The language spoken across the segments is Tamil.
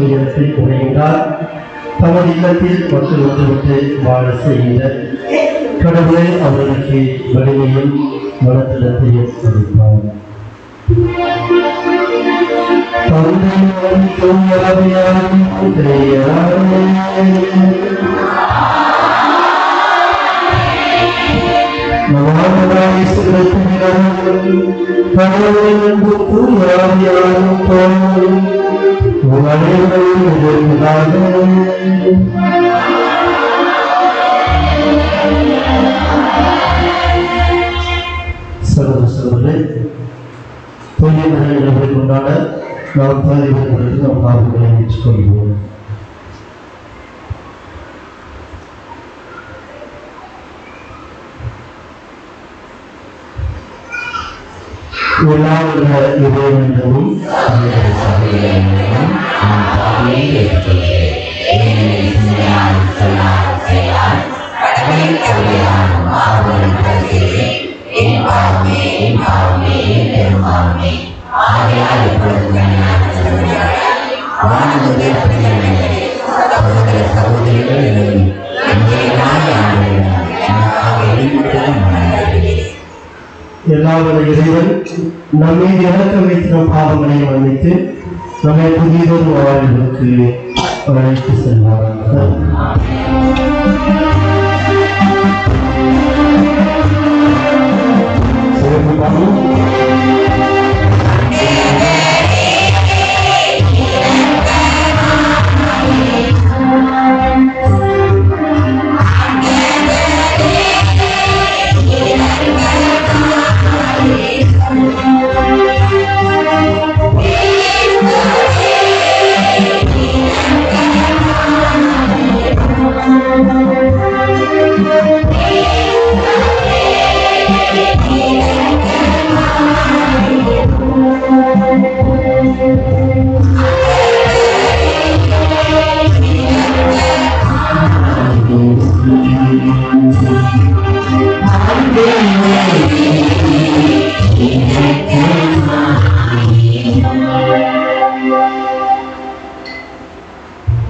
துயரத்தில் உரைகின்றார். தமது இல்லத்தில் மக்கள் ஒன்றுவிட்டு வாழ செய்கின்ற கடவுளை அவர்களுக்கு வலிமையும் மனத்திடத்தையும் அளிப்பார். கொண்டாட நாம் தேவைப்படுத்தி நம் பாவங்களை ஏற்றுக்கொள்வோம். இறைவனும் எல்லாவற்ற இறைவன் நம்மை இறக்கம் வைத்து நம் பாவங்களை மன்னித்து நம்மை புதியதொரு வாழ்வுக்கு அழைத்து செல்வார்கள்.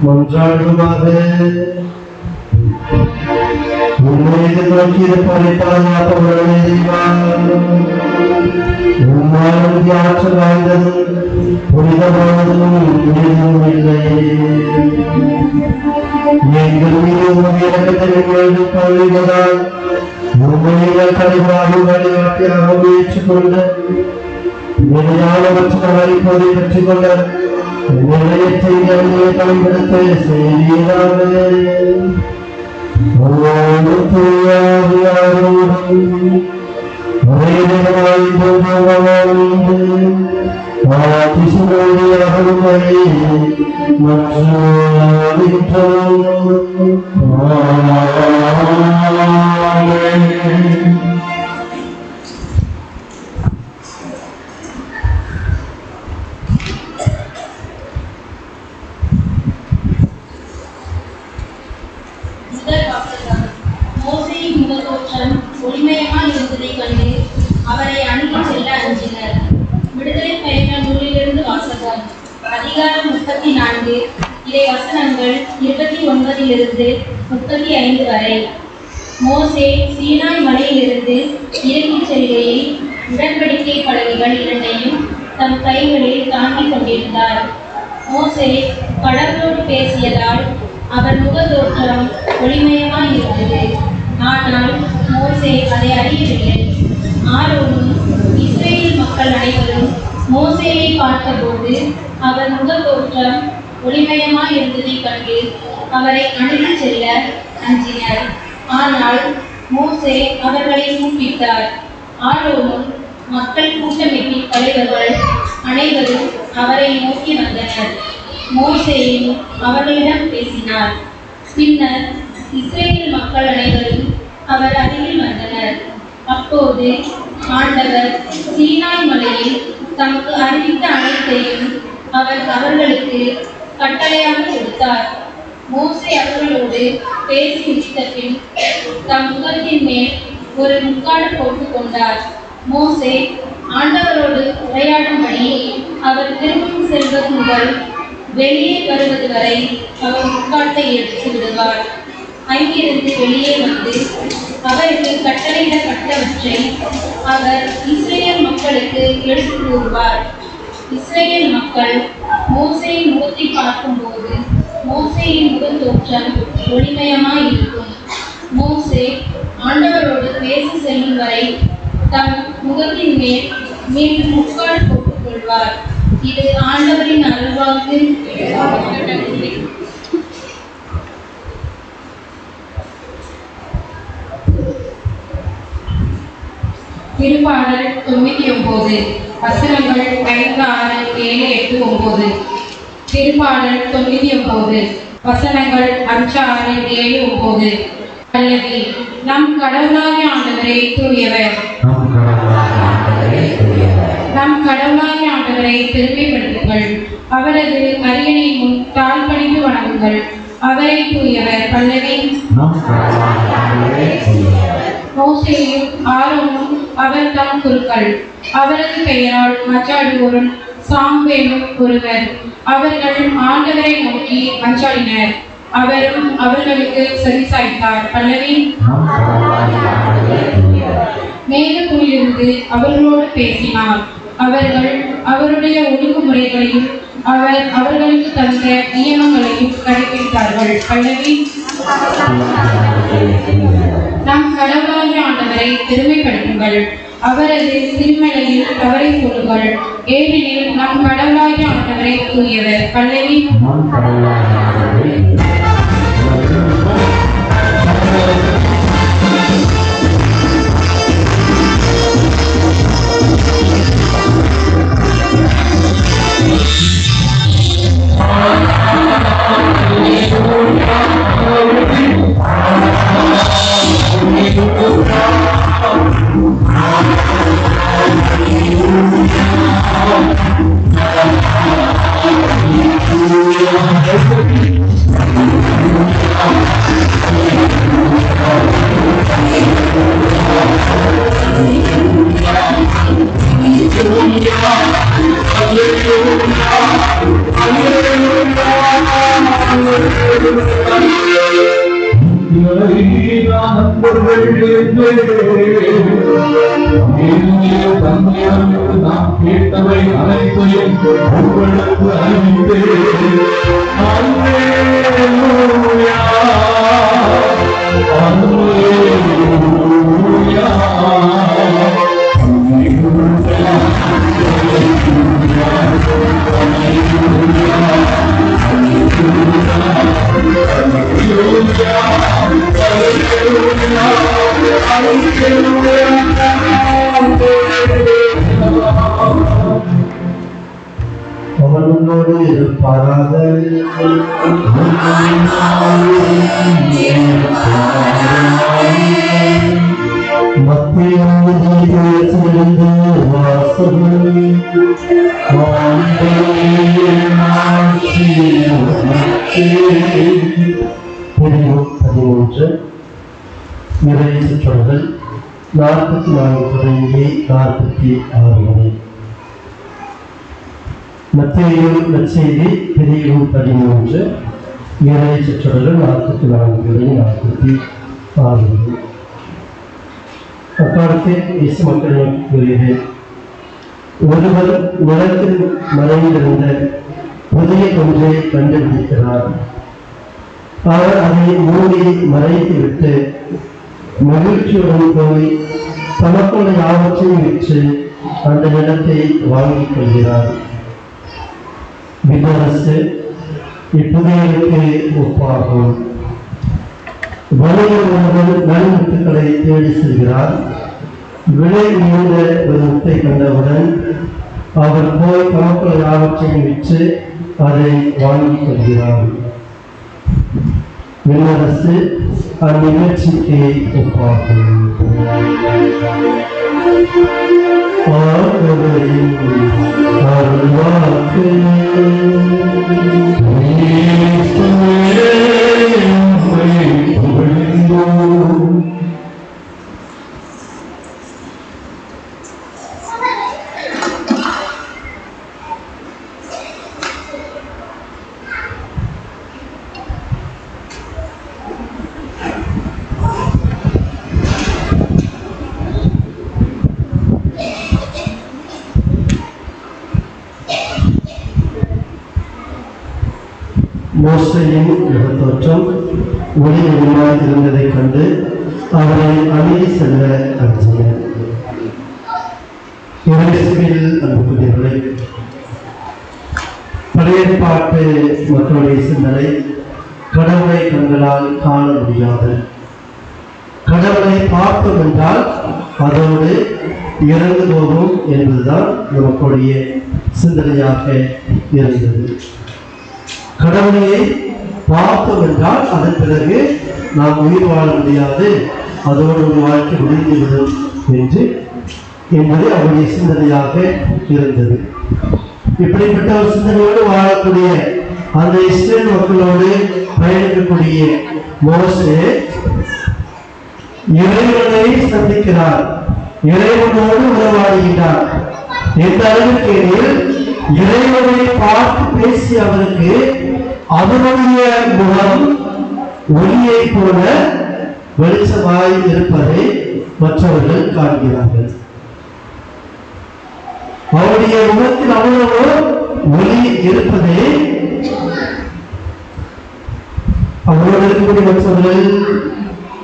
மன்றாடுமாக உண்மையை நோக்கிய படைப்பாக உண்மையான ஆற்றல் வாய்ந்ததும் புனிதமானதும் புனிதமும் இல்லை. எங்கள் மீது இறக்கத்தை கழிவதால் உண்மையில கழிவாக வழிகாட்டியாக ஏற்றுக்கொண்ட நிலையானவற்றை இப்போதை பெற்றுக் கொண்ட நிலையத்தை பயன்படுத்த செய்தியாக ஒளிமயமாய் இருந்ததை கண்டு அவரை அணுகி செல்ல அஞ்சினர். விடுதலை பயண நூலிலிருந்து வாசகம். அதிகாரம் 34 இறை வசனங்கள் 29 35 வரை. மோசே சீனாய் மலையிலிருந்து இறங்கிச் செல்கையில் உடன்படிக்கை பலகைகள் இரண்டையும் தம் கைகளில் தாங்கிக் கொண்டிருந்தார். மோசே கடவுளோடு பேசியதால் அவர் முகத்தோற்றம் ஒளிமயமாய் இருந்தது. ஆனால் மோசே அதை அறியவில்லை. ஆரோனும் இஸ்ரேல் மக்கள் அனைவரும் மோசேயை பார்த்தபோது அவர் முகத்தோற்றம் ஒளிமயமாய் இருந்ததை கண்டு அவரை அணுகி செல்ல அஞ்சினர். ஆனால் மோசே அவர்களை கூப்பிட்டார். ஆரோனும் மக்கள் கூட்டமைப்பின் தலைவர்கள் அனைவரும் அவரை நோக்கி வந்தனர். மோசேயும் அவர்களிடம் பேசினார். பின்னர் இஸ்ரேல் மக்கள் அனைவரும் அவர் அருகில் வந்தனர். அப்போது ஆண்டவர் சீனாய் மலையில் தமக்கு அறிவித்த அனைத்தையும் அவர் அவர்களுக்கு கட்டளையாக கொடுத்தார். மோசே அவர்களோடு பேசி முடித்த பின் தம் முகத்தின் மேல் ஒரு முக்காடு போட்டுக் கொண்டார். மோசே ஆண்டவரோடு உரையாடும்படி அவர் திரும்பும் செல்வது முதல் வெளியே வருவது வரை அவர் முக்காட்டை எடுத்து விடுவார். அங்கிருந்து வெளியே வந்து அவருக்கு கட்டளையிடப்பட்டவற்றை அவர் இஸ்ரேல் மக்களுக்கு எடுத்து கூறுவார். இஸ்ரேல் மக்கள் மோசேயின் முகத்தை பார்க்கும்போது மோசேயின் முகத்தோற்றம் ஒளிமயமாய் இருக்கும். மோசே ஆண்டவரோடு பேச செல்லும் வரை தம் முகத்தின் மேல் மீண்டும் முக்காடு போட்டுக் கொள்வார். இது ஆண்டவரின் அருள்வாக்கு. திருப்பாடல் 99 வசனங்கள் 5, 6, 7, 8, 9. திருப்பாடல் 99 வசனங்கள் 5, 6, 7, 9. பல்லவி. நம் கடவுளாகிய ஆண்டவரே தூயவர். நம் கடவுளாகிய ஆண்டவரை பெருமைப்படுத்துங்கள். அவரது அரியணை முன் தாழ்பணிந்து வணங்குங்கள். அவரை தூயவர். பல்லவி. மோசேயும் ஆரோனும் அவர் தம் குருக்கள். அவரது பெயரால் மச்சாடுவோரும் சாமுவேலும் ஒருவர். அவர்கள் ஆண்டவரை நோக்கி மஞ்சாடினர். அவரும் அவர்களுக்கு செவிசாய்த்தார். பல்லவி. மேகத்திலிருந்து அவர்களோடு பேசினார். அவர்கள் அவருடைய ஒழுங்குமுறைகளையும் அவர் அவர்களுக்கு தந்த நியமங்களையும் கடைபிடித்தார்கள். பல்லவி. நம் கடவுளாகிய ஆண்டவரை பெருமைப்படுத்துங்கள். அவரது திருமலையில் தவறை சொல்லுங்கள். ஏனெனில் நம் கடவுளாகிய ஆண்டவரை தூயவர். பல்லவி. நாம் கேட்டவை அனைத்தையும் உங்களுக்கு அறிவித்தேன். அவனோடு இருப்பாராக. மத்தியிலிருந்து வாசகங்கள் நிறைய சொற்கள் 44 தொடங்கி 46 வரை. மத்தேயு நற்செய்தி பிரிவு 13 நிறைய சொற்றொடர்கள் 44 தொடங்கி 46 வரை. அக்காலத்தில் இயேசு மக்கள் கூறியது, ஒருவர் நிலத்தில் மறைந்திருந்த புதிய ஒன்றை கண்டுபிடிக்கிறார். அவர் அதை மூடி மறைத்துவிட்டு மகிழ்ச்சியுடன் போய் தமக்குள்ள யாவற்றையும் விற்று அந்த நிலத்தை வாங்கிக் கொள்கிறார். விண்ணரசு இப்புதையலுக்கு ஒப்பாகும். வணிகர் ஒருவர் நன்முத்துக்களை தேடி செல்கிறார். விலை உயர்ந்த ஒரு முத்தை கண்டவுடன் அவர் போய் தமக்குள்ள யாவற்றையும் விற்று அதை வாங்கிக் கொள்கிறார். விண்ணரசு அந்நிகழ்ச்சிக்கு ஒப்பாகும். ஆண்டவரின் அருள்வாக்கு. மோசேயின் முகத்தோற்றம் ஒளிவடிவாய் இருந்ததைக் கண்டு அவரை அணுகி செல்ல அஞ்சினர். இயேசுவில் அன்புக்குரியவர்களே, பழைய ஏற்பாட்டு மக்களுடைய சிந்தனை கடவுளை கண்களால் காண முடியாது. கடவுளை பார்த்தோம் என்றால் அதோடு இறந்து போகும் என்பதுதான் நமக்குடைய சிந்தனையாக இருந்தது. கடவுளையை பார்த்தோம் என்றால் அதன் பிறகு நாம் உயிர் வாழ முடியாது, அதோடு ஒரு வாழ்க்கை முடிந்துவிடும் என்பது அவருடைய சிந்தனையாக இருந்தது. இப்படிப்பட்ட ஒரு சிந்தனையோடு வாழக்கூடிய அந்த இஸ்ரேல் மக்களோடு பயணிக்கக்கூடிய மோசே இறைவனை சந்திக்கிறார், இறைவனோடு உறவாடுகிறார். எந்த அளவுக்கு இறைவனை பார்த்து பேசி அவருக்கு அவருடைய முகம் ஒளியை போல வெளிச்சமாய் இருப்பதை மற்றவர்கள் காண்கிறார்கள். அவருடைய முகத்தில் அவ்வளவு ஒளி இருப்பதை அவரோடு இருக்கக்கூடிய மற்றவர்கள்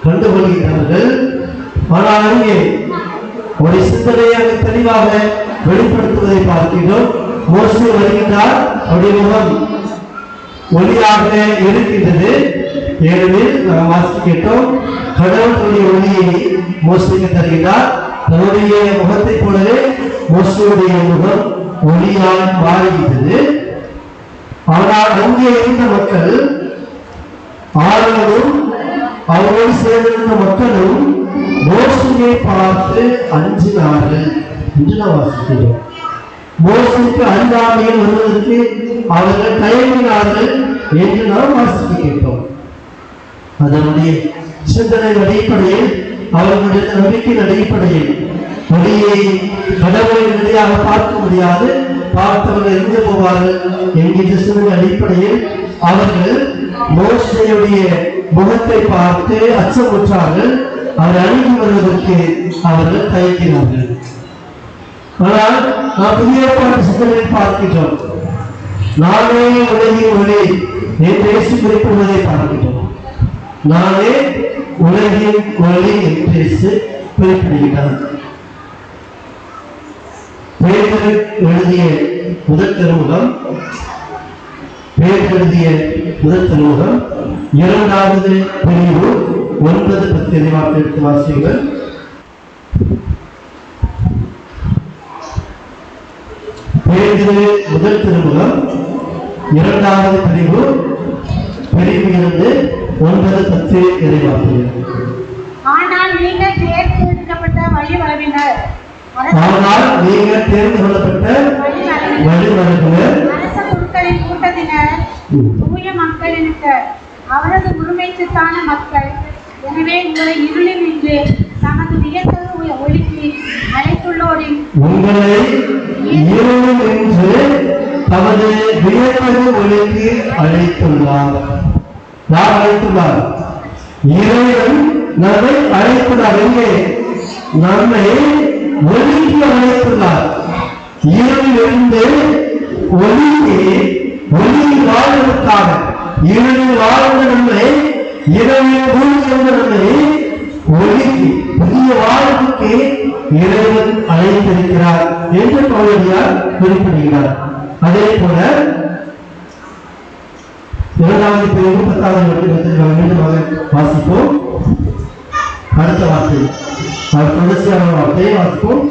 கண்டுகொள்கிறார்கள். ஆனால் அங்கே ஒரு சிந்தனையாக தெளிவாக வெளிப்படுத்துவதை பார்க்கிறோம். மோசே வருகின்றார், அவருடைய முகம் ஒளியாக இருக்கின்றது. ஏனெனில் நாம் வாசித்து கேட்டோம், கடவுளுடைய ஒளியை மோசேக்கு தருகிறார். தன்னுடைய முகத்தை போலவே மோசேயுடைய முகம் ஒளியால் மாறுகின்றது. ஆனால் அங்கே இருந்த மக்கள், ஆரோனும் அவரோடு சேர்ந்திருந்த மக்களும் மோசேயை பார்த்து அஞ்சினார்கள் என்று நாம் வாசிக்கிறோம். மோசேக்கு அஞ்சாமையில் வருவதற்கு அவர்கள் தயங்கினார்கள் என்று நாம் வாசித்து கேட்டோம். அதனுடைய சிந்தனை அடிப்படையில், அவர்களுடைய நம்பிக்கையின் அடிப்படையில் ஒளியை கடவுளை நேரடியாக பார்க்க முடியாது, பார்த்தவர்கள் எங்கே போவார்கள் என்கின்ற சிந்தனை அடிப்படையில் அவர்கள் மோசேயுடைய முகத்தை பார்த்து அச்சமுற்றார்கள். அவர் அணுகி வருவதற்கு அவர்கள் தயங்கினார்கள். ஆனால் நாம் புதிய ஏற்பாட்டு சிந்தனையில் பார்க்கிறோம், நானே உலகின் ஒளி என்று இயேசு குறிப்பிடுவதை பார்க்கிறோம். நானே உலகின் ஒளி என்று இயேசு குறிப்பிடுகிறார். பேதுரு எழுதிய முதல் திருமுகம், பேதுரு எழுதிய முதல் திருமுகம் 2வது பிரிவு 9-10 எடுத்து வாசியுங்கள். பேதுரு முதல் திருமுகம் 2வது பிரிவு 9-10 இறைவாசிகள். ஆனால் நீங்கள் தேர்ந்தெடுக்கப்பட்ட வழிவரவினர், ஆனால் நீங்கள் தேர்ந்து கொள்ளப்பட்ட வழிவரவினர், அரச குருக்களின் கூட்டத்தினர், தூய மக்களினர், அவரது உரிமைக்கான மக்கள். எனவே உங்களை இருளில் நின்று தமது வியத்தகு ஒளிக்கு அழைத்துள்ளோரின் உங்களை இருளில் நின்று தமது வியத்தகு ஒளிக்கு அழைத்துள்ளார். யார் அழைத்துள்ளார்? இறைவன் நம்மை அழைத்துள்ளார். எங்கே? நம்மை ஒளிக்கு அழைத்துள்ளார். இருளிலிருந்து ஒளிக்கு, ஒளியில் வாழ்வதற்காக, இருளில் வாழ்ந்த நம்மை, இரவில் வாழ்ந்த நம்மை ஒளிக்கு, புதிய வாழ்வுக்கு இறைவன் அழைத்திருக்கிறார் என்று பவுலடியார் குறிப்பிடுகிறார். அதே போல 2வது பிரிவு 10வது மீண்டுமாக வாசிப்போம். அடுத்த வார்த்தை, தொடர்ச்சியான வார்த்தையை வாசிப்போம்.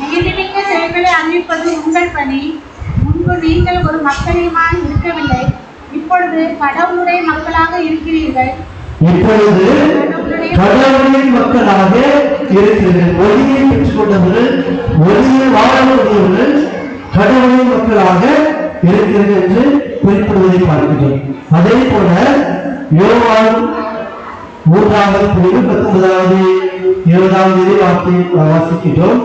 நீதிமிக்க செயல்களை அறிவிப்பது உங்கள் பணி. முன்பு நீங்கள் ஒரு மக்களுமாய் இருக்கவில்லை, இப்பொழுது கடவுளுடைய மக்களாக இருக்கிறீர்கள். இப்பொழுது கடவுளின் மக்களாக இருக்கிறீர்கள். ஒளியை பெற்றுக் கொண்டவர்கள், ஒளியை வாழக்கூடியவர்கள் கடவுளின் மக்களாக இருக்கிறீர்கள் என்று குறிப்பிடுவதை பார்க்கிறோம். அதே போல யோவான் 3வது பிரிவு 19வது 20வது வார்த்தை வாசிக்கிறோம்.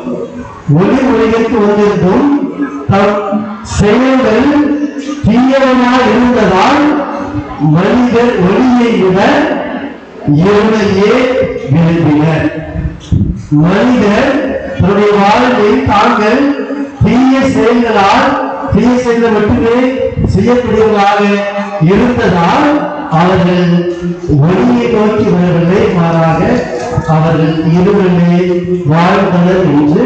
ஒளி உலகிற்கு வந்திருந்தும் தம் செயல்கள் தீயவனாய் இருந்ததால் மனிதர் ஒளியை விட இருளையே விரும்பினர். மனிதர் தன்னுடைய வாழ்வில் தாங்கள் தீய செயல்களால், தீய செயல்கள் மட்டுமே செய்யக்கூடியவர்களாக இருந்ததால் அவர்கள் ஒளியை நோக்கி வரவில்லை, மாறாக அவர்கள் இருளிலே வாழ்ந்தனர் என்று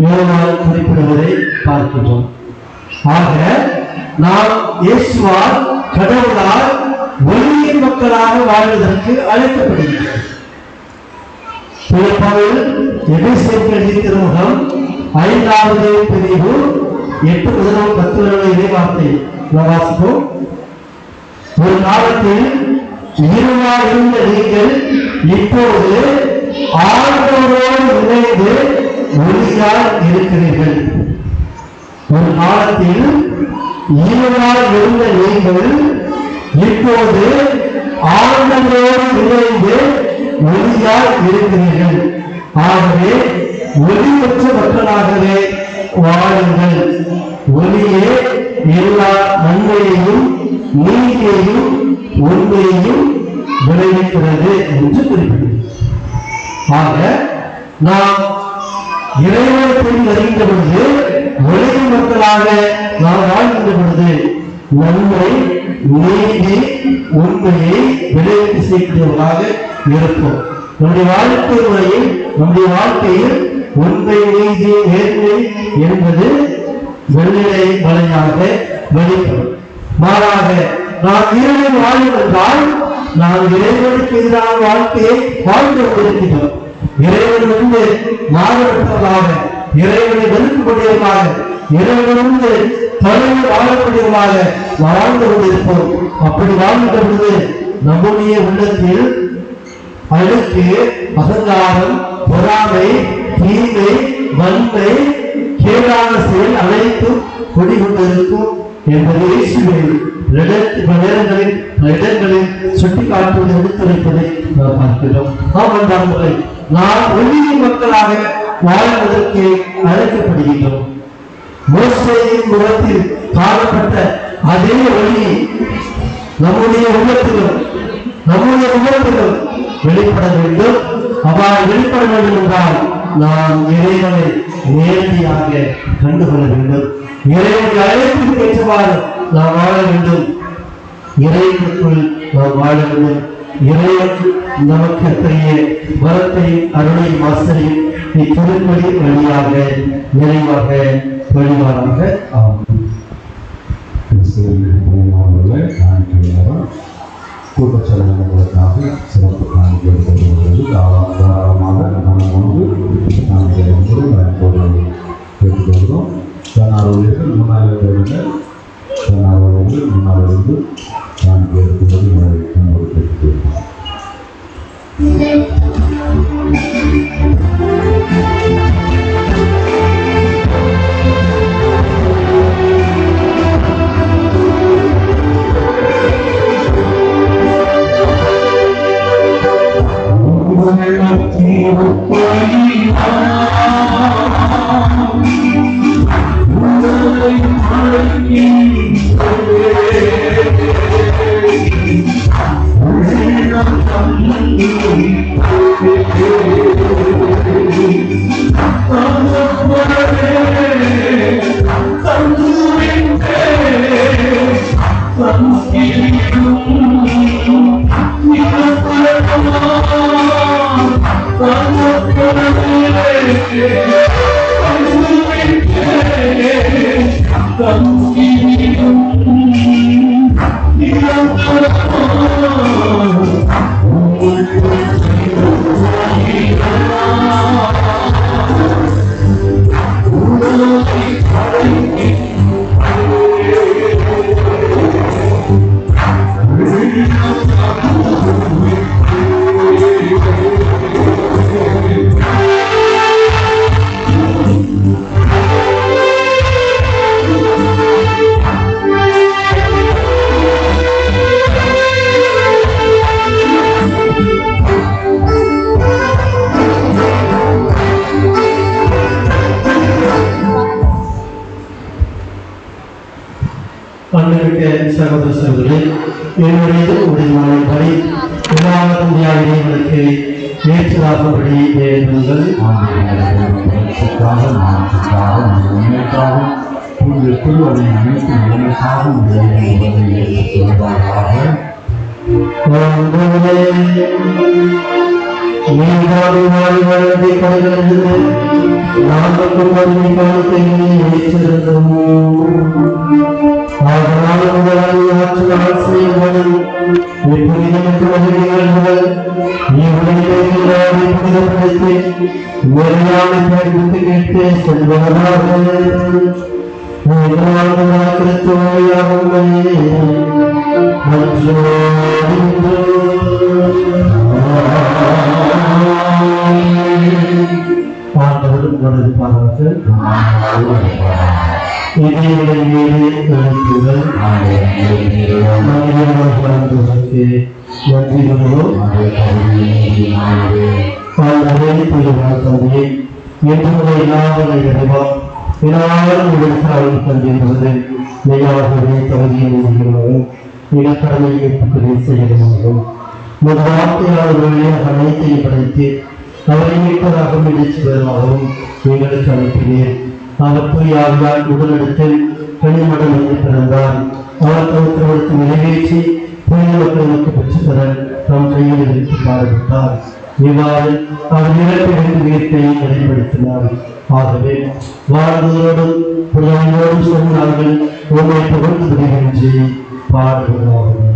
யோவான் குறிப்பிடுவதை பார்க்கின்றோம். ஆக நாம் இயேசுவால் கடவுளால் ஒளியின் மக்களாக வாழ்வதற்கு அழைக்கப்படுகிறோம். பவுல் எபேசியருக்கு எழுதிய திருமுகம் 5வது பிரிவு 8 முதல் 10 வரை இறைவார்த்தை வாசிப்போம். ஒரு காலத்தில் இருளாய் இருந்த நீங்கள் இப்போது ஆண்டவரோடு இணைந்து ஒளியாய் இருக்கிறீர்கள். ஒரு காலத்தில் இருளாய் இருந்த நீங்கள் இப்போது ஆண்டவரோடு இணைந்து ஒளியாய் இருக்கிறீர்கள். ஆகவே ஒளி பெற்ற மக்களாகவே வாழுங்கள். ஒளியே எல்லா நன்மையையும் நீதியையும் உண்மையையும் விளைவிக்கிறது என்று குறிப்பிடுகிறது. ஆக நாம் இறைவனத்தில் அறிந்த பொழுது ஒளியின் மக்களாக நாம் வாழ்கின்ற பொழுது நன்மை நீதி உண்மையை விளைவித்து செய்கிறவர்களாக இருப்போம். நம்முடைய வாழ்க்கை முறையில் நம்முடைய வாழ்க்கையில் உண்மை நீதி நேர்மை என்பது வெள்ளிலை மலையாக வெளிப்படும். மாறாக நாம் இருளில் வாழும் என்றால் நாம் இறைவனுக்கு எதிரான வாழ்க்கையை வாழ்ந்து கொண்டிருக்கிறோம். இறைவனிலிருந்து மாறுபட்டவர்களாக, இறைவனை வெறுக்கக்கூடியவர்களாக, இறைவனிலிருந்து தொலைவில் வாழக்கூடியவர்களாக வாழ்ந்து கொண்டிருப்போம். அப்படி வாழ்கின்ற பொழுது நம்முடைய உள்ளத்தில் அழுக்கு, அகங்காரம், பொறாமை, தீமை, வன்மை, கேடான செயல் அனைத்தும் குடிகொண்டிருக்கும் என்பதை இடங்களில் சுட்டிக்காட்டுவதை எடுத்துரைப்பதை நாம் பார்க்கிறோம். நாம் ஒளியின் மக்களாக வாழ்வதற்கு அழைக்கப்படுகின்றோம். மோசேயின் முகத்தில் காணப்பட்ட அதே ஒளி நம்முடைய உள்ளத்திலும் நம்முடைய முகத்திலும் வெளிப்பட வேண்டும். அவ்வாறு வெளிப்பட வேண்டும் என்றால் நாம் இறைவனை நேரடியாக கண்டுகொள்ள வேண்டும். இறைவனுடைய அழைப்புக்கு ஏற்றவாறு நாம் வாழ வேண்டும். இறைவனுக்குள் நாம் வாழ வேண்டும். இறைவன் நமக்கு அத்தகைய வரத்தையும் அருளையும் ஆசிரியும் இத்திருப்பதி வழியாக நிறைவாக வழிவாராக ஆகும். கூட்டச்சலனங்களுக்காக சிறப்பு காணிக்கைகள் கொண்டுள்ளது. தாராளமாக நம்ம கொண்டு நாம் கேட்டுக்கொள்கிறோம். 16 முன்னாள் முன்னாளிலிருந்து காணிக்கை எடுக்கும்போது நம்மோடு கேட்டுக்கொள்கிறோம். சகோதர சகோதரி, என்னுடைய உடையமானபடி உலக இந்தியாவிற்கு ஏற்றதாகபடி வேண்டுங்கள். உண்மைக்காக திருவரை அனைத்து நலனுக்காகவும் சொல்வார்களாக. அனைத்தையும் படைத்து அவரை மீட்பதாக மீட்பதாகவும் எங்களுக்கு அனுப்பினேர். அவர் பொய்யாவியால் உடலெடுத்தில் கனிமடம் என்று பிறந்தார். அவர் தவிர்த்து நிறைவேற்றி புனித மக்களுக்கு பெற்றுத்தர தம் கையில் இருந்து பாடுபட்டார். இவ்வாறு அவர் இறப்பிலிருந்து உயிர்ப்பை வெளிப்படுத்தினார். ஆகவே வாழ்வோடும் புலவோடும் சொன்னார்கள், உண்மை புகழ்ந்து விடுகின்றி பாடுகிறார்கள்.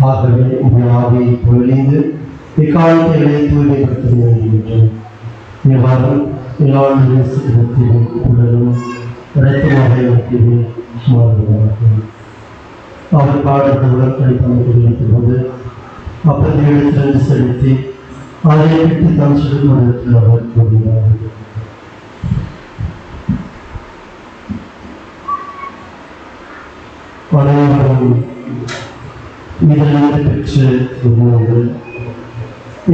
ஆகவே ஆவியை பொழிந்து இக்காலத்தை தூய்மைப்படுத்த வேண்டும். இவ்வாறு எல்லாருடைய சிறப்பிலும் உடலும் இரத்தமாக மாறுகிறார்கள். அவர் பாடல்களுடன் கழிப்பது அப்படி எடுத்து செலுத்தி அதை விட்டு தம் சிறுமணத்தில் அவர் கூறினார். அனைவரும் இதனை பெற்று உண்ணுங்கள்.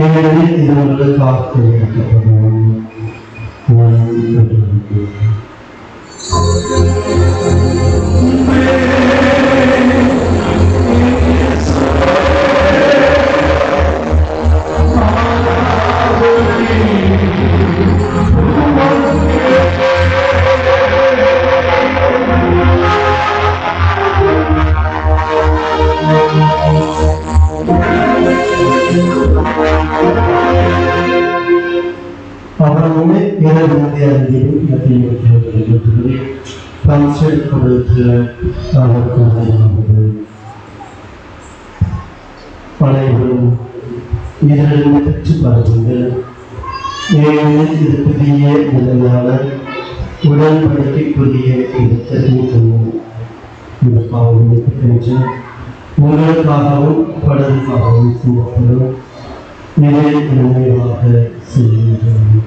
ஏனெனில் இது உங்களுக்காக எடுக்கப்படும். அவனுமே இரவு கொடுத்து அனைவரும் இதனிலிருந்து பெற்று பாருங்கள். ஏனெனில் இது புதிய நிலையான உடன்படிக்கைக்குரிய இந்த பாவங்களுக்கு உங்களுக்காகவும் பலருக்காகவும் செய்யப்படும். இதை நினைவாக செய்கின்றோம்.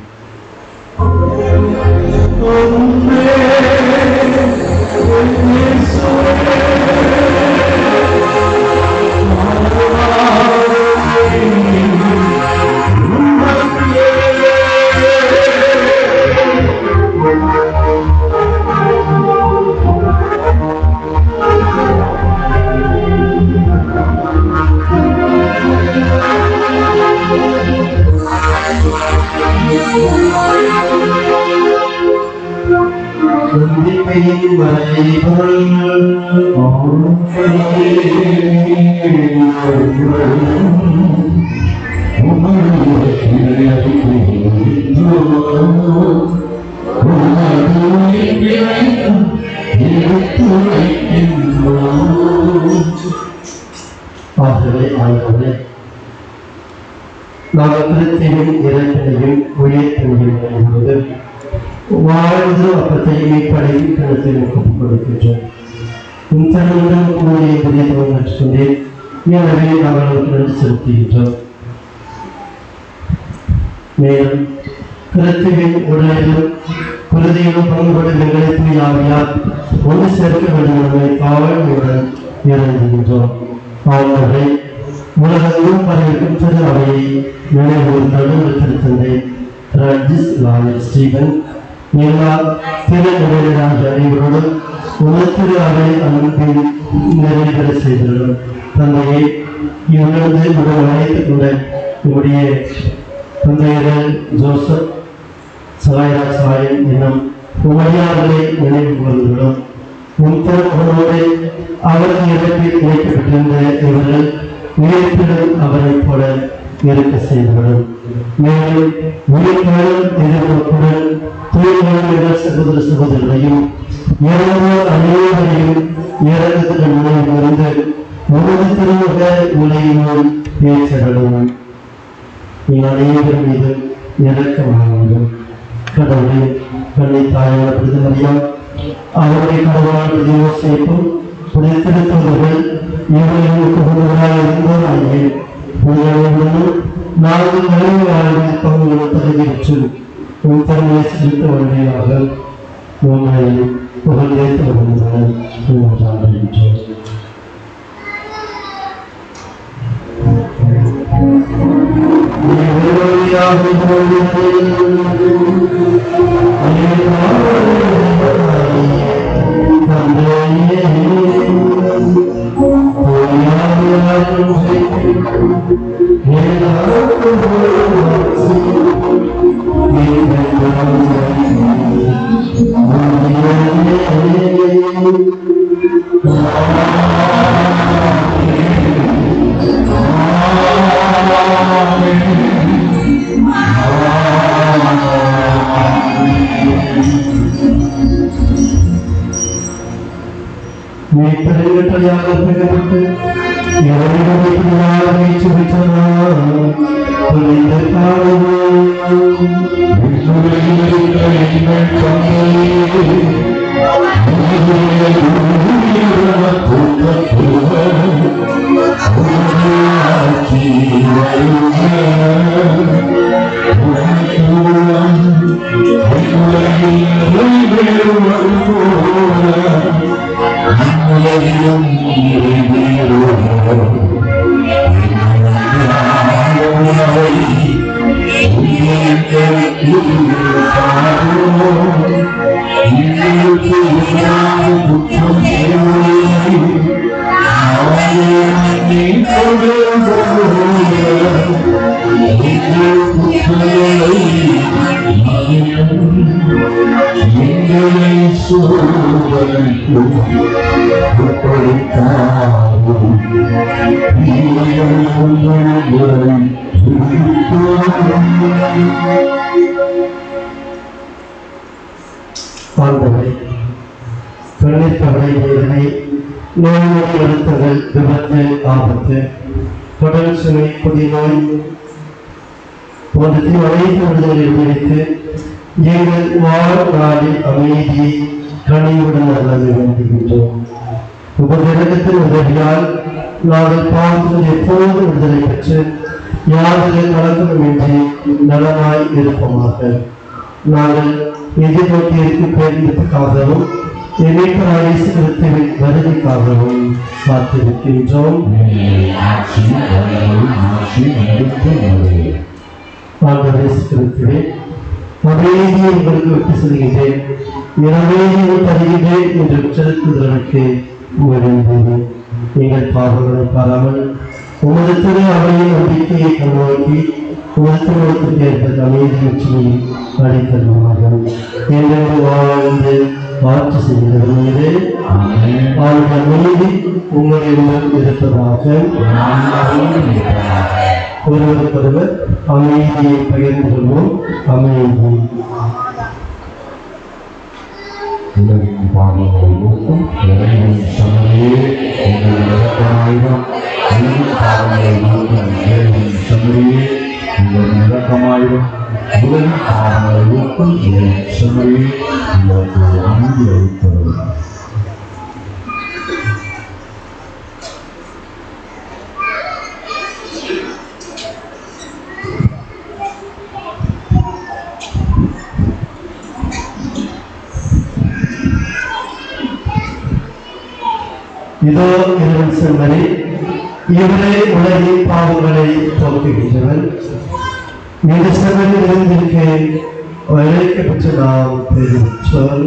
வாழ்க்கையின் மறைபொருள் ஆகவே ஆகவே நாங்கள் கிறிஸ்துவின் இறப்பினையும் உயிர்ப்பினையும் என்பது வாழ்ந்து அப்பத்தை மீட்படையும் கிணத்தில் ஒப்புக் கொடுக்கின்றோம். உத்தரவுடன் கூடிய புதியத்துவம் கற்றுக்கொண்டேன். எனவே நாங்கள் நன்றி செலுத்துகின்றோம். மேலும் கிறிஸ்துவின் உடலிலும் குருதியிலும் பங்குபடும் எங்களை தூயாவியார் ஒன்று சேர்க்க வேண்டும் என்பதை தாழ்மையுடன் இறங்குகின்றோம். ஆண்டவரை உலகெங்கும் பரவிக்கும் திரு அவையை நினைவுகள் நடுவர் திருத்தந்தை ரஜிஸ் லாயர் ஸ்டீவன் எல்லா திரு நிலையிலான அனைவரோடும் திரு அவை அன்பில் நிறைவேற செய்துள்ளோம். தந்தையை இவ்விழுந்து உடன் அழைத்துக் கொண்ட நம்முடைய தந்தையர்கள் ஜோசப் சாயராஜ் சாயன் என்னும் உமையாளர்களை நினைவு கொள்கிறோம். உங்களோடு அவரது இடத்தில் இணைக்கப்பட்டிருந்த இவர்கள் உயிர்ப்பிடம் அவரைப் போல இருக்க செய்துவிடும். மேலும் உயிர்ப்பிடம் எதிர்ப்புடன் தூய்மையான சகோதர சகோதரர்களையும் இறந்தோர் அனைவரையும் இறந்ததுடன் நினைவிருந்து முழு திருமுக உலகினோம் ஏற்றடும். அனைவர் மீது இறக்கமாகும். கடவுளை கண்ணை தாயான பிரதிமரியாம் அவருடைய கடவுளால் பிரதியோசிப்பும் திருத்தவர்கள் இவர்களுக்கு புகழ்வராக இருந்தோர் ஆகிய புகழுடனும் நாங்கள் நிறைவு வாழ்வில் பங்குகளை தகுதியற்று உன் தன்மையை செலுத்த வேண்டியதாக உண்மை புகழ்ந்து வருகின்றனர். கடல் சுவை புதிநோய் போன்ற அனைத்து விடுதலை விடுத்து எங்கள் வாழ்நாளில் அமைதியை கனிவுடன் அல்லது வேண்டுகின்றோம். உபதிரகத்தின் உதவியால் நாங்கள் பாவத்தில் எப்போதும் விடுதலை பெற்று யாருக்கு கலக்கமின்றி நலமாய் இருப்போமாக. நாங்கள் எதிர்நோக்கி இருக்கும் பேரிடத்துக்காகவும் வருகைக்காகவும் காத்திருக்கின்றோம். அமைதியை உங்களுக்கு விட்டு செல்கின்றேன், அமைதியை தருகின்றேன் என்று செலுத்துதலுக்கு நீங்கள் பாவங்களை பாராமல் உமது திரு அவையின் நம்பிக்கையை கண்ணோக்கி உமது திருமணத்திற்கு ஏற்பட்ட அமைதி வெற்றியை அளித்தருமாக. வாழ்ந்து ஆட்சி செய்கிறது நீரே. அவருடைய நீதி உங்களிடம் இருப்பதாக. ஒருவருக்கொருவர் அமைதியை பகிர்ந்து கொள்வோம். அமைதி. உலகின் பாவங்களை நோக்கும் இறைவன் சமரியே உங்கள் இறக்கமாயிரம். உலகின் பாவங்களை நோக்கும் இறைவன் சமரியே உங்கள் இறக்கமாயிரம். உலகின் பாவங்களை நோக்கும் இறைவன் சமரியே உங்களுக்கு அமைதி அளித்தவர். இதோ இறைவன் செம்மறி, இவரே உலகின் பாவங்களை போக்குகின்றவர். இந்த செம்மறி இருந்திருக்க அழைக்கப்பட்ட நாம் பெருச்சொல்.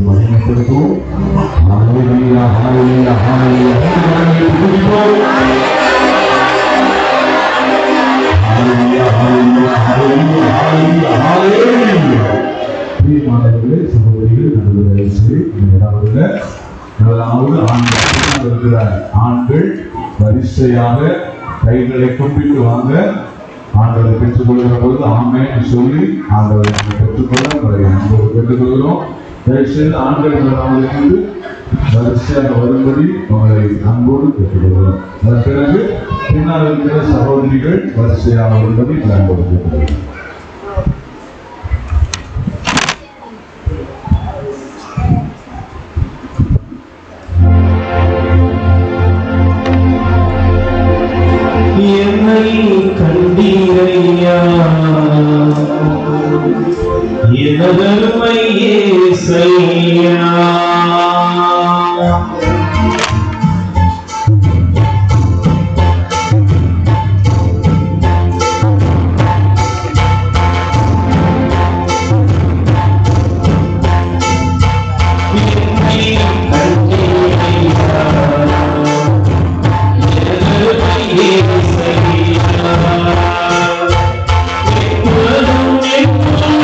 மகிமைப்படுத்துவோம். ஆண்கள் வரிசையாக கைகளை கும்பிட்டு வாங்க. ஆண்டவரை பெற்றுக் கொள்கிற பொழுது ஆமென் சொல்லி ஆண்டவரை பெற்றுக்கொள்ள உங்களை அன்போடு பெற்றுக்கொள்கிறோம். தயவுசெய்து ஆண்கள் இருந்து வரிசையாக வரும்படி உங்களை அன்போடு பெற்றுக்கொள்கிறோம். அதன் பிறகு பின்னால் இருக்கிற சகோதரிகள் வரிசையாக வரும்படி அன்போடு பெற்றுக்கொள்கிறோம். என்னை கண்டீரையா எனதருமை இயேசையா.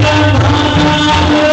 Hallelujah.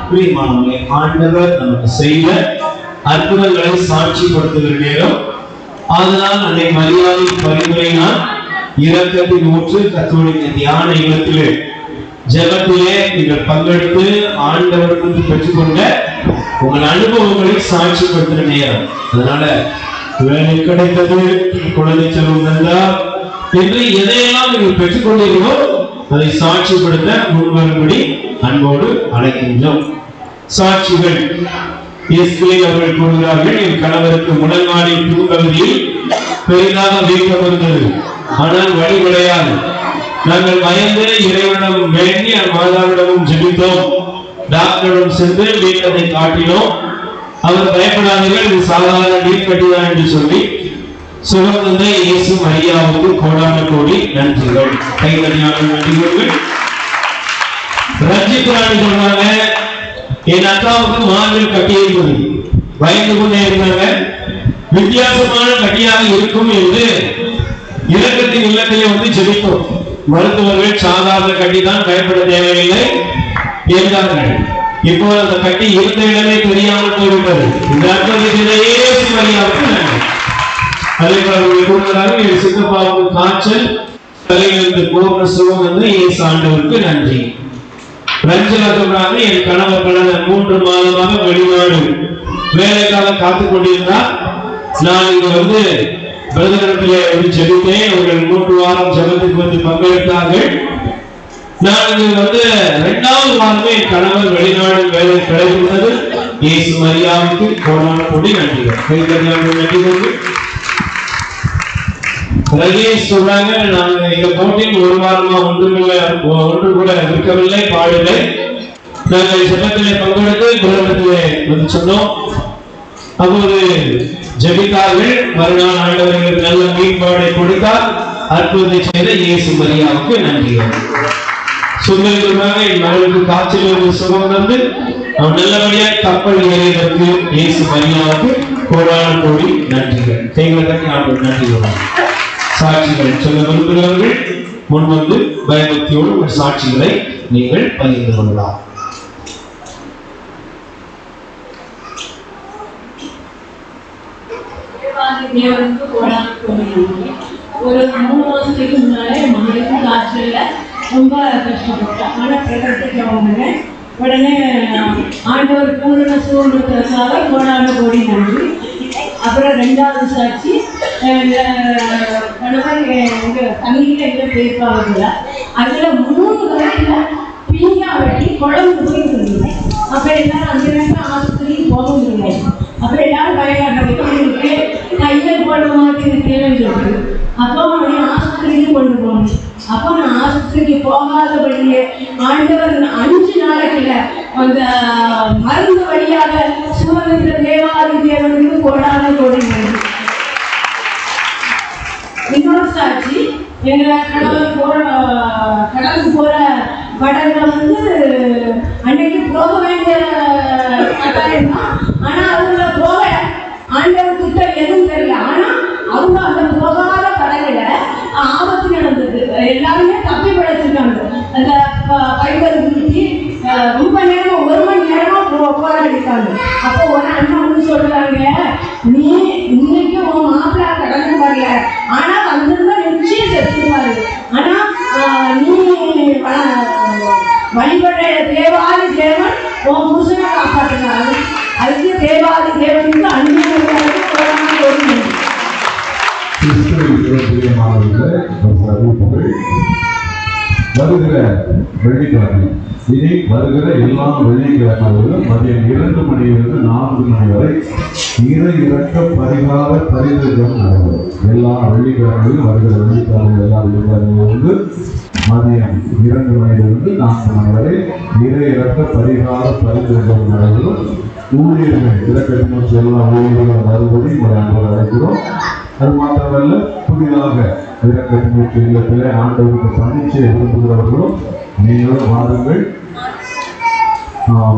பிரியமானவர்களே, ஆண்டவர் நமக்கு செய்த அற்புதங்களை சாட்சிப்படுத்துகிற நேரம். அதனால் அன்னை மரியாதை பரிந்துரையினால் இரக்கத்தின் ஊற்று கத்தோலிக்க தியான இல்லத்திலே ஜெபத்திலே நீங்கள் பங்கெடுத்து ஆண்டவருக்கு பெற்றுக்கொண்ட உங்கள் அனுபவங்களை சாட்சிப்படுத்துகிற நேரம். அதனால வேலை கிடைத்தது, குழந்தை செல்வம் வந்தால் என்று எதையெல்லாம் நீங்கள் பெற்றுக்கொண்டீர்களோ அதை சாட்சிப்படுத்த முன்வரும்படி அன்போடு அழைக்கின்றோம். சாட்சிகள் அவர்கள் கூறுகிறார்கள், என் கணவருக்கு முழங்காலின் பின்பகுதியில் பெரிதாக வீக்கம் இருந்தது, ஆனால் வழி கிடையாது. நாங்கள் பயந்து இறைவனிடம் வேண்டி மாதாவிடமும் ஜெபித்தோம். டாக்டரிடம் சென்று வீக்கத்தை காட்டினோம். அவர் பயப்படாதீர்கள், இது சாதாரண நீர் கட்டிதான் என்று சொல்லி சுகந்த இயேசு மரியாவுக்கு கோடான கோடி நன்றிகள். கைதனியான நன்றிகள். ரஞ்சித்ராணி சொன்னாங்க, என் அக்காவுக்கு மார்பில் கட்டியிருந்தது, பயந்து கொண்டே இருந்தாங்க. வித்தியாசமான கட்டியாக இருக்கும் என்று இரக்கத்தின் இல்லத்திலே வந்து ஜெபித்தோம். மருத்துவர்கள் சாதாரண கட்டிதான், பயப்பட தேவையில்லை என்றார்கள். இப்போ அந்த கட்டி இருந்த இடமே தெரியாமல் போய்விட்டது. இந்த அற்புதத்திலே இயேசு மரியாவுக்கு நன்றி. அதே போல சித்தப்பாவுக்கு காய்ச்சல், தலையிலிருந்து பூர்ண சுகம் வந்து இயேசு ஆண்டவருக்கு நன்றி. ரஞ்சனா சொல்றாங்க, என் கணவர் கடந்த 3 மாதமாக வெளிநாடு வேலைக்காக காத்துக் கொண்டிருந்தார். நான் இங்க வந்து பிரதமரத்திலே வந்து ஜெபித்தேன். அவர்கள் 3 வாரம் ஜெபத்துக்கு வந்து பங்கெடுத்தார்கள். நான் இங்க வந்து 2வது வாரமே என் கணவர் வெளிநாடு வேலை கிடைத்தது. இயேசு மரியாவுக்கு கோடான கோடி நன்றிகள். நன்றிகள். ரஜேஷ் சொல்றாங்க, நாங்க இந்த போட்டியில் 1 வாரமா ஒன்று கூட இருக்கவில்லை, பாடலை. நாங்கள் ஜெபத்திலே பங்கெடுத்து குருடத்திலே வந்து சொன்னோம். அப்போது ஜெபித்தார்கள். மறுநாள் ஆண்டவர்களுக்கு நல்ல மீன்பாடை கொடுத்தார். அற்புதத்தை செய்த இயேசு மரியாவுக்கு நன்றிகள். சுந்தரி சொல்றாங்க, என் மகளுக்கு காய்ச்சல் சுகம் வந்து அவன் நல்லபடியாக கப்பல் ஏறியதற்கு இயேசு மரியாவுக்கு கோடான கோடி நன்றிகள். கைகளை தட்டி ஆண்டவர் நன்றிகள். சாட்சிகள் சொல்ல விரும்புகிறவர்கள் முன்வந்து பயபக்தியோடு உங்கள் சாட்சிகளை நீங்கள் பகிர்ந்து கொள்ளலாம். ஒரு 3 மாசத்துக்கு முன்னாலே மகளுக்கு காய்ச்சல்ல ரொம்ப கஷ்டப்பட்டேன். ஆனால் பிரகடனத்துக்கு உடனே ஆண்டவர் பூரண சுகமுற்றதுக்காக கோடான கோடி நன்றி. அப்புறம் 2வது சாட்சி, கணவர் எங்கள் தண்ணியில் எங்கே போயிருப்பாங்க. அதில் 3 வரையில் பீங்கா வெட்டி குழம்பு போயிருந்தது. அப்போ எல்லாரும் அந்த நேரத்தில் ஆஸ்பத்திரிக்கு போக முடியாது. அப்புறம் எல்லாரும் பயக்காட்டுறதுக்கு கையில் போட மாட்டேங்குது சொல்லுது. அப்போ அவனை ஆஸ்பத்திரிக்கு கொண்டு போகணும். அப்போ நான் ஆஸ்பத்திரிக்கு போகாதபடியே ஆண்டவர் 5 நாளைக்குள்ள அந்த மருந்து வழியாக சுமந்த தேவாதி தேவனுக்கு கோடான கோடி நன்றி. இன்னொரு சாட்சி, எங்க கடலுக்கு போற படகுல வந்து அன்னைக்கு போக வேண்டிய கட்டாயம் தான். ஆனா அதுல போக ஆண்டவர் கிட்ட எதுவும் தெரியல. ஆனா அவங்க அந்த போகாத கடலில ஆபத்து நடந்தது. எல்லாருமே தப்பி படைச்சிருக்காங்க. அந்த பைபர் குளிச்சு ரொம்ப நேரம் 1 மணி நேரமா போராடிட்டாங்க. அப்போ ஒரு அண்ணா வந்து சொல்றாங்க, நீ இன்னைக்கு உன் மாப்பிள்ளை கடலுக்கு வரல, ஆனா வந்திருந்தா நிச்சயம் செத்துருவாரு. ஆனா நீ வழிபட தேவாதி தேவன் உன் புருஷனை காப்பாற்றினாரு. அதுக்கு தேவாதி தேவனுக்கு அனுமதி வருகிற வெள்ளிக்கிழமை, இனி வருகிற எல்லா வெள்ளிக்கிழமைகளும் மதியம் 2 மணியிலிருந்து 4 மணி வரை இறை இறக்க பரிகார பரிந்துரைகள் நடைபெறும். எல்லா வெள்ளிக்கிழமைகளும் வருகிற வெள்ளிக்கிழமை எல்லா வெள்ளிக்கிழமையிலிருந்து மதியம் 2 மணியிலிருந்து 4 மணி வரை இறை இறக்க பரிகார பரிந்துரைகள் நடைபெறும். ஊழியர்கள் இறக்கத்தின் எல்லா ஊழியர்களும் வருவதை உங்களை அன்போடு அழைக்கிறோம். அது மாத்திரமல்ல, புதிதாக இறக்கத்தின் இல்லத்திலே ஆண்டவருக்கு பணிச்சை விரும்புகிறவர்களும் நீங்களும் வாருங்கள்.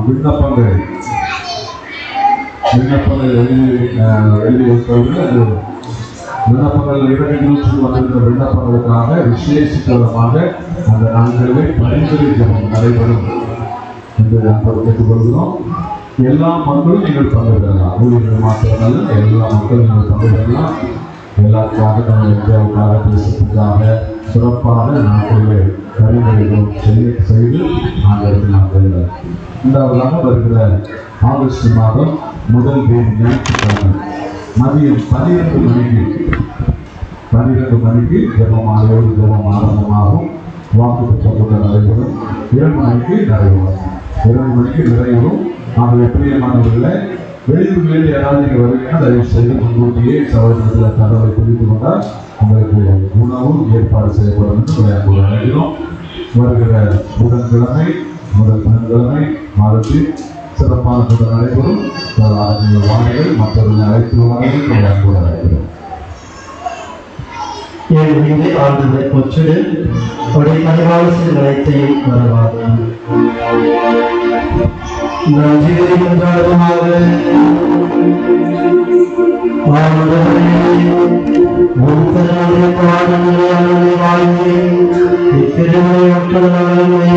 விண்ணப்பங்கள் எழுதி வைப்பவர்கள் அது விண்ணப்பங்கள் இடங்களுக்கு வந்திருந்த விண்ணப்பங்களுக்காக விசேஷமாக அந்த நாட்களிலே பரிந்துரை ஜெபம் நடைபெறும். என்று நாங்கள் கேட்டுக்கொள்கிறோம். எல்லா மக்களும் நீங்கள் பங்கு பெறலாம். ஊழியர்கள் மாத்திரமல்ல, எல்லா மக்களும் நீங்கள் பங்கு பெறலாம். எல்லாருக்காக நம்ம இந்தியாவுக்காக தேசத்துக்காக சிறப்பாக நாட்களிலே பரிந்துரைகளும் செய்து நாங்கள் நாங்கள் இரண்டாவதாக வருகிற ஆகஸ்ட் மாதம் முதல் தேதி மதியம் 12 மணிக்கு ஜெபமாலையோடு ஜெபம் ஆரம்பமாகும். வாக்குத்த கூட்டம் நடைபெறும். 2 மணிக்கு நிறைவேறும். 2 மணிக்கு நிறைவேறும். ஆகவே பிரியமானவர்களே, வெளியூர்களில் யாராவது நீங்கள் வருவீங்கன்னா தயவு செய்து முன்கூட்டியே சகோதரத்தில் தகவலை புரிந்து கொண்டால் உங்களுக்கு உணவும் ஏற்பாடு செய்யப்படும் என்று அழைக்கிறோம். வருகிற புதன்கிழமை மாதத்தில் சிறப்பான கூட்டம் நடைபெறும். வாணிகள் மற்றவர்கள் அழைத்து வாணிகள் அழைக்கிறோம். என் மீது ஆண்டதை கொச்சிடு அவருடைய கனிவான சிறுத்தையும் வரவாது. நன்றி என்றாலுமாக முன்தரனுடைய பாடங்களை வாழ்ந்து இத்திருமலை மக்கள் நலனை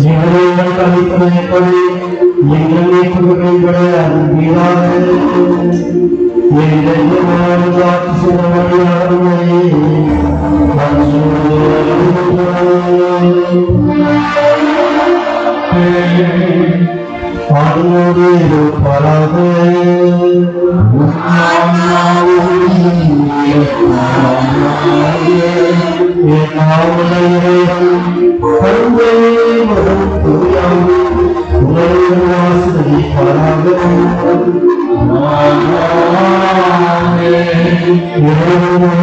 நீங்கள் கழிப்பதை நீங்கள் நீக்குகிற அது வீடாக ஆடியோடு இருப்பாராக. இறைவன்